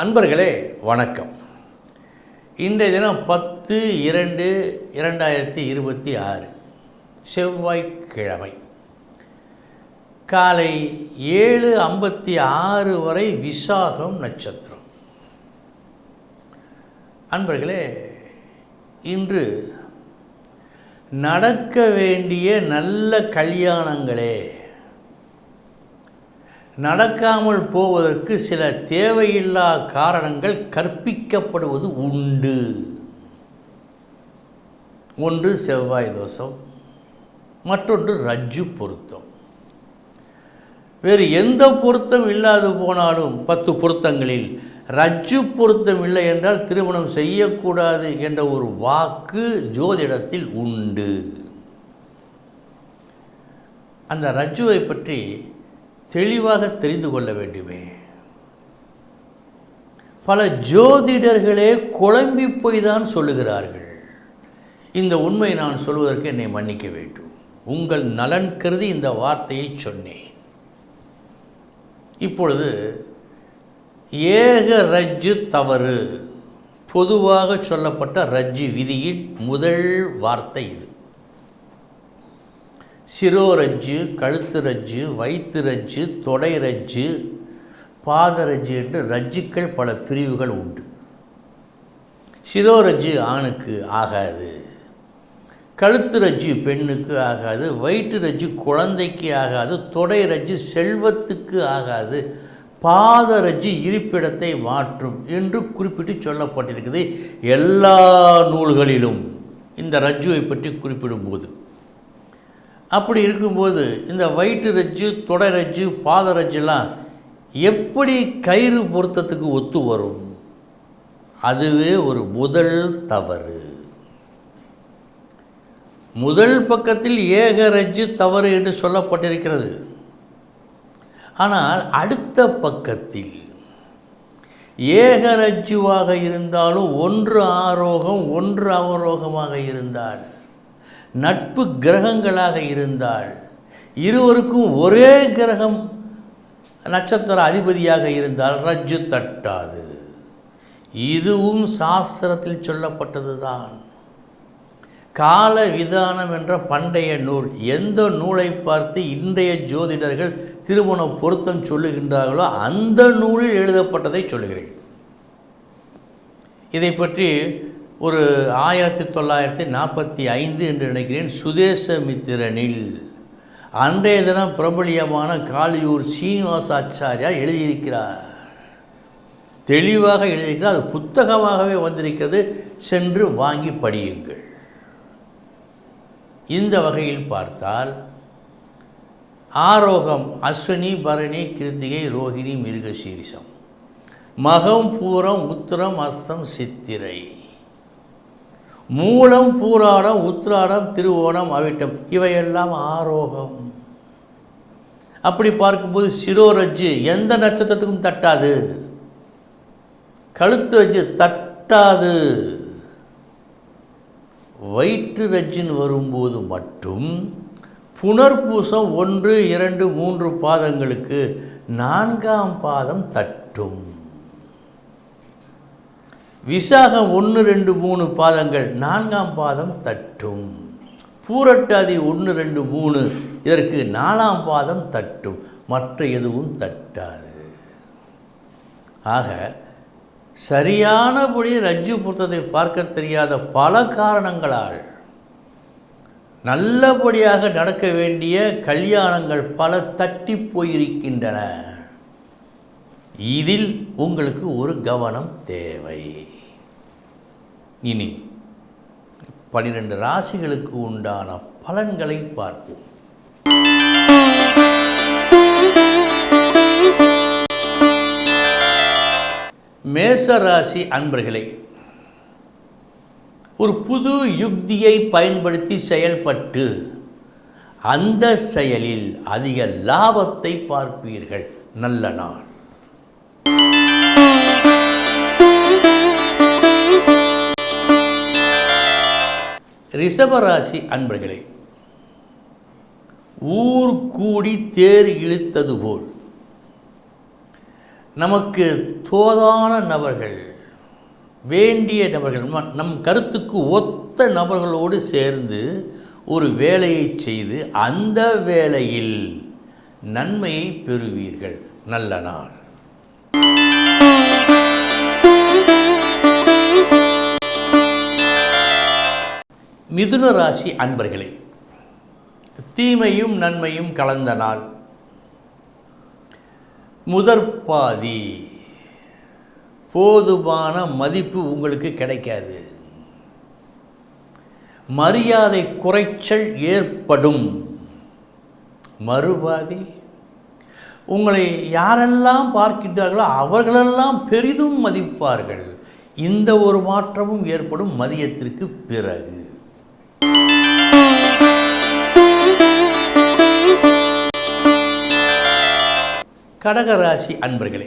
அன்பர்களே வணக்கம். இன்றைய தினம் 10/2/2026 செவ்வாய்க்கிழமை காலை 7:56 வரை விசாகம் நட்சத்திரம். அன்பர்களே, இன்று நடக்க வேண்டிய நல்ல கல்யாணங்களே நடக்காமல் போவதற்கு சில தேவையில்லா காரணங்கள் கற்பிக்கப்படுவது உண்டு. ஒன்று செவ்வாய் தோஷம், மற்றொன்று ரஜ்ஜு பொருத்தம். வேறு எந்த பொருத்தம் இல்லாது போனாலும் 10 பொருத்தங்களில் ரஜ்ஜு பொருத்தம் இல்லை என்றால் திருமணம் செய்யக்கூடாது என்ற ஒரு வாக்கு ஜோதிடத்தில் உண்டு. அந்த ரஜ்ஜுவை பற்றி தெளிவாக தெரிந்து கொள்ள வேண்டுமே. பல ஜோதிடர்களே குழம்பி போய் தான் சொல்லுகிறார்கள். இந்த உண்மை நான் சொல்வதற்கு என்னை மன்னிக்க வேண்டும். உங்கள் நலன் கருதி இந்த வார்த்தையை சொன்னேன். இப்பொழுது ஏக ரஜ்ஜு தவறு பொதுவாக சொல்லப்பட்ட ரஜ்ஜு விதியின் முதல் வார்த்தை இது. சிரோரஜ்ஜு, கழுத்து ரஜ்ஜு, வயிற்று ரஜ்ஜு, தொடை ரஜ்ஜு, பாத ரஜ்ஜு என்று ரஜ்ஜுக்கள் பல பிரிவுகள் உண்டு. சிரோரஜ்ஜு ஆணுக்கு ஆகாது, கழுத்து ரஜ்ஜு பெண்ணுக்கு ஆகாது, வயிற்று ரஜ்ஜு குழந்தைக்கு ஆகாது, தொடை ரஜ்ஜு செல்வத்துக்கு ஆகாது, பாத ரஜ்ஜு இருப்பிடத்தை மாற்றும் என்று குறிப்பிட்டு சொல்லப்பட்டிருக்குது எல்லா நூல்களிலும் இந்த ரஜ்ஜுவை பற்றி குறிப்பிடும்போது. அப்படி இருக்கும்போது இந்த வயிற்று ரஜ்ஜு, தொடை ரஜ்ஜு, பாத ரஜ்ஜுலாம் எப்படி கயிறு பொருத்தத்துக்கு ஒத்து வரும்? அதுவே ஒரு முதல் தவறு. முதல் பக்கத்தில் ஏக ரஜ்ஜு தவறு என்று சொல்லப்பட்டிருக்கிறது. ஆனால் அடுத்த பக்கத்தில் ஏக ரஜ்ஜுவாக இருந்தாலும் ஒன்று ஆரோகம் ஒன்று அவரோகமாக இருந்தால், நட்பு கிரகங்களாக இருந்தால், இருவருக்கும் ஒரே கிரகம் நட்சத்திர அதிபதியாக இருந்தால் ரஜ்ஜு தட்டாது. இதுவும் சாஸ்திரத்தில் சொல்லப்பட்டது தான். கால விதானம் என்ற பண்டைய நூல், எந்த நூலை பார்த்து இன்றைய ஜோதிடர்கள் திருமண பொருத்தம் சொல்லுகின்றார்களோ அந்த நூலில் எழுதப்பட்டதை சொல்லுகிறேன். இதை பற்றி ஒரு 1945 என்று நினைக்கிறேன் சுதேசமித்திரனில் அன்றைய தினம் பிரபலியமான காளியூர் சீனிவாசாச்சாரியா எழுதியிருக்கிறார். தெளிவாக எழுதியிருக்கிறார். அது புத்தகமாகவே வந்திருக்கிறது. சென்று வாங்கி படியுங்கள். இந்த வகையில் பார்த்தால் ஆரோகம் அஸ்வினி, பரணி, கிருத்திகை, ரோஹிணி, மிருகசீரிஷம், மகம், பூரம், உத்திரம், அஸ்தம், சித்திரை, மூலம், பூராடம், உத்திராடம், திருவோணம், அவிட்டம் இவையெல்லாம் ஆரோகம். அப்படி பார்க்கும்போது சிரோரஜ்ஜு எந்த நட்சத்திரத்துக்கும் தட்டாது, கழுத்து ரஜ்ஜு தட்டாது. வயிற்று ரஜ்ஜுன்னு வரும்போது மட்டும் புனர்பூசம் 1, 2, 3 பாதங்களுக்கு 4ஆம் பாதம் தட்டும். விசாகம் 1, 2, 3 பாதங்கள் 4ஆம் பாதம் தட்டும். பூரட்டாதி 1, 2, 3 இதற்கு 4ஆம் பாதம் தட்டும். மற்ற எதுவும் தட்டாது. ஆக சரியானபடி ரஜ்ஜு பொருத்தத்தை பார்க்க தெரியாத பல காரணங்களால் நல்லபடியாக நடக்க வேண்டிய கல்யாணங்கள் பல தட்டி போயிருக்கின்றன. இதில் உங்களுக்கு ஒரு கவனம் தேவை. இனி 12 ராசிகளுக்கு உண்டான பலன்களை பார்ப்போம். மேச ராசி அன்பர்களே, ஒரு புது யுக்தியை பயன்படுத்தி செயல்பட்டு அந்த செயலில் அதிக லாபத்தை பார்ப்பீர்கள். நல்ல நாள். ரிஷபராசி அன்பர்களே, ஊர் கூடி தேர் இழுத்தது போல் நமக்கு தோதான நபர்கள், வேண்டிய நபர்கள், நம் கருத்துக்கு ஒத்த நபர்களோடு சேர்ந்து ஒரு வேலையை செய்து அந்த வேலையில் நன்மையை பெறுவீர்கள். நல்ல நாள். மிதுன ராசி அன்பர்களே, தீமையும் நன்மையும் கலந்த நாள். முதற்பாதி போதுமான மதிப்பு உங்களுக்கு கிடைக்காது. மரியாதை குறைச்சல் ஏற்படும். மறுபாதி உங்களை யாரெல்லாம் பார்க்கின்றார்களோ அவர்களெல்லாம் பெரிதும் மதிப்பார்கள். இந்த ஒரு மாற்றமும் ஏற்படும் மதியத்திற்கு பிறகு. கடகராசி அன்பர்களே,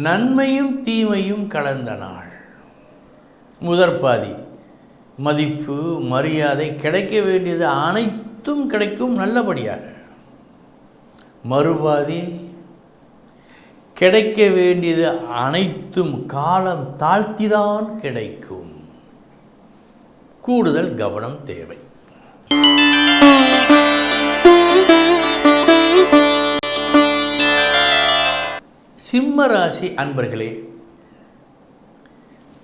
நன்மையும் தீமையும் கலந்த நாள். முதற்பாதி மதிப்பு மரியாதை கிடைக்க வேண்டியது அனைத்தும் கிடைக்கும் நல்லபடியாக. மறுபாதி கிடைக்க வேண்டியது அனைத்தும் காலம் தாழ்த்திதான் கிடைக்கும். கூடுதல் கவனம் தேவை. சிம்ம ராசி அன்பர்களே,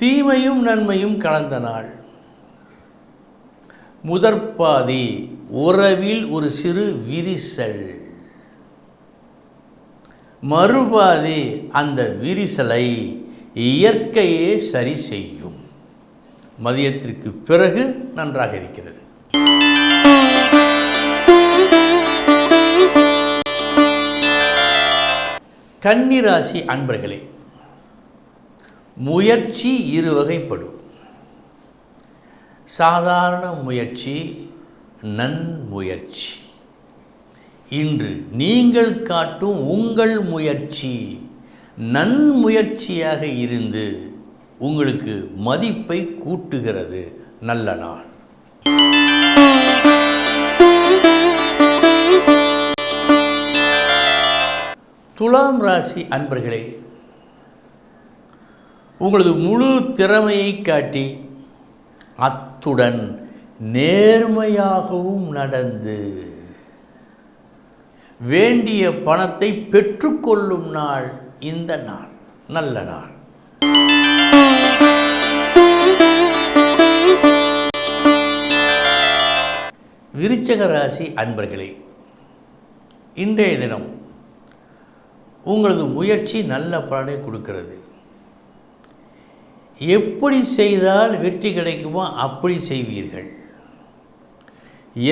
தீமையும் நன்மையும் கலந்த நாள். முதற்பாதி உறவில் ஒரு சிறு விரிசல். மறுபாதி அந்த விரிசலை இயற்கையே சரி செய்யும். மதியத்திற்கு பிறகு நன்றாக இருக்கிறது. கன்னிராசி அன்பர்களே, முயற்சி இருவகைப்படும். சாதாரண முயற்சி, நன்முயற்சி. இன்று நீங்கள் காட்டும் உங்கள் முயற்சி நன்முயற்சியாக இருந்து உங்களுக்கு மதிப்பை கூட்டுகிறது. நல்ல நாள். துலாம் ராசி அன்பர்களே, உங்களது முழு திறமையை காட்டி அத்துடன் நேர்மையாகவும் நடந்து வேண்டிய பணத்தை பெற்றுக்கொள்ளும் நாள் இந்த நாள். நல்ல நாள். விருச்சிக ராசி அன்பர்களே, இன்றைய தினம் உங்களது முயற்சி நல்ல பலனை கொடுக்கிறது. எப்படி செய்தால் வெற்றி கிடைக்குமோ அப்படி செய்வீர்கள்.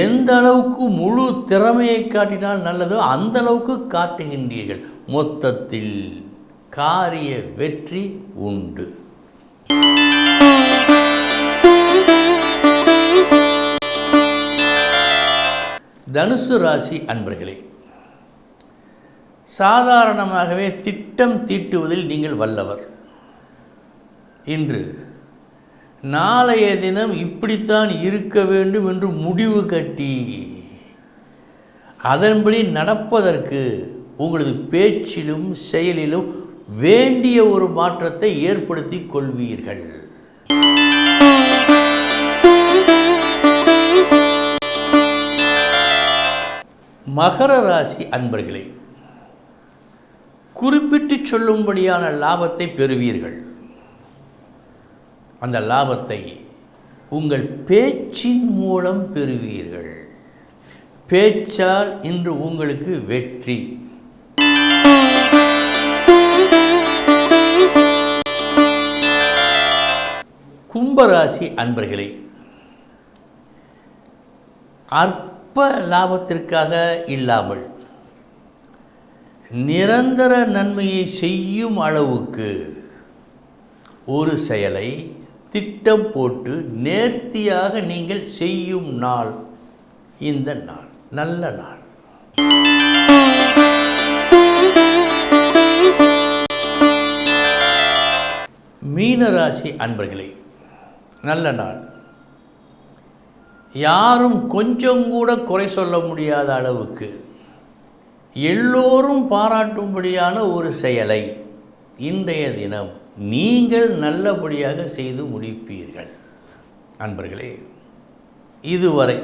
எந்த அளவுக்கு முழு திறமையை காட்டினால் நல்லதோ அந்த அளவுக்கு காட்டுகின்றீர்கள். மொத்தத்தில் காரிய வெற்றி உண்டு. தனுசு ராசி அன்பர்களே, சாதாரணமாகவே திட்டம் தீட்டுவதில் நீங்கள் வல்லவர். இன்று நாளைய தினம் இப்படித்தான் இருக்க வேண்டும் என்று முடிவு கட்டி அதன்படி நடப்பதற்கு உங்களது பேச்சிலும் செயலிலும் வேண்டிய ஒரு மாற்றத்தை ஏற்படுத்தி கொள்வீர்கள். மகர ராசி அன்பர்களே, குறிப்பிட்டு சொல்லும்படியான லாபத்தை பெறுவீர்கள். அந்த லாபத்தை உங்கள் பேச்சின் மூலம் பெறுவீர்கள். பேச்சால் இன்று உங்களுக்கு வெற்றி. கும்பராசி அன்பர்களே, அற்ப லாபத்திற்காக இல்லாமல் நிரந்தர நன்மையை செய்யும் அளவுக்கு ஒரு செயலை திட்டம் போட்டு நேர்த்தியாக நீங்கள் செய்யும் நாள் இந்த நாள். நல்ல நாள். மீனராசி அன்பர்களே, நல்ல நாள். யாரும் கொஞ்சம் கூட குறை சொல்ல முடியாத அளவுக்கு எல்லோரும் பாராட்டும்படியான ஒரு செயலை இன்றைய தினம் நீங்கள் நல்லபடியாக செய்து முடிப்பீர்கள். அன்பர்களே, இதுவரை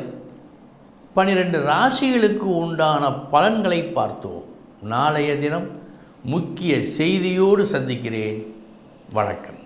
12 ராசிகளுக்கு உண்டான பலன்களை பார்த்தோம். நாளைய தினம் முக்கிய செய்தியோடு சந்திக்கிறேன். வணக்கம்.